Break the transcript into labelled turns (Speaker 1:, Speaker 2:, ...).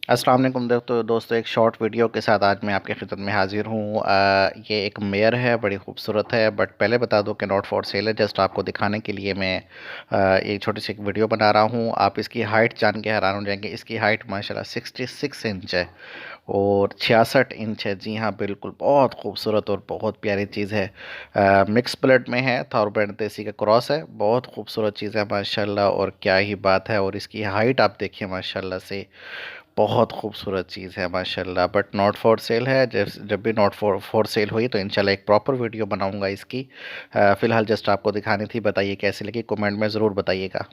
Speaker 1: अस्सलाम वालेकुम। तो दोस्तों, एक शॉर्ट वीडियो के साथ आज मैं आपकी खिदमत में हाजिर हूँ। ये एक मेयर है, बड़ी खूबसूरत है। बट पहले बता दूं कि नॉट फॉर सेल है। जस्ट आपको दिखाने के लिए मैं एक छोटी सी एक वीडियो बना रहा हूँ। आप इसकी हाइट जान के हैरान हो जाएंगे। इसकी हाइट माशाल्लाह 66 इंच है और 66 इंच है। जी हाँ, बिल्कुल बहुत खूबसूरत और बहुत प्यारी चीज़ है। मिक्स ब्लड में है, थारब्रेड देसी का क्रॉस है। बहुत खूबसूरत चीज़ है माशाल्लाह, और क्या ही बात है। और इसकी हाइट आप देखिए माशाल्लाह से, बहुत खूबसूरत चीज़ है माशाल्लाह। बट नॉट फॉर सेल है। जब भी नॉट फॉर सेल हुई तो इंशाल्लाह एक प्रॉपर वीडियो बनाऊंगा इसकी। फ़िलहाल जस्ट आपको दिखानी थी। बताइए कैसी लगी, कमेंट में ज़रूर बताइएगा।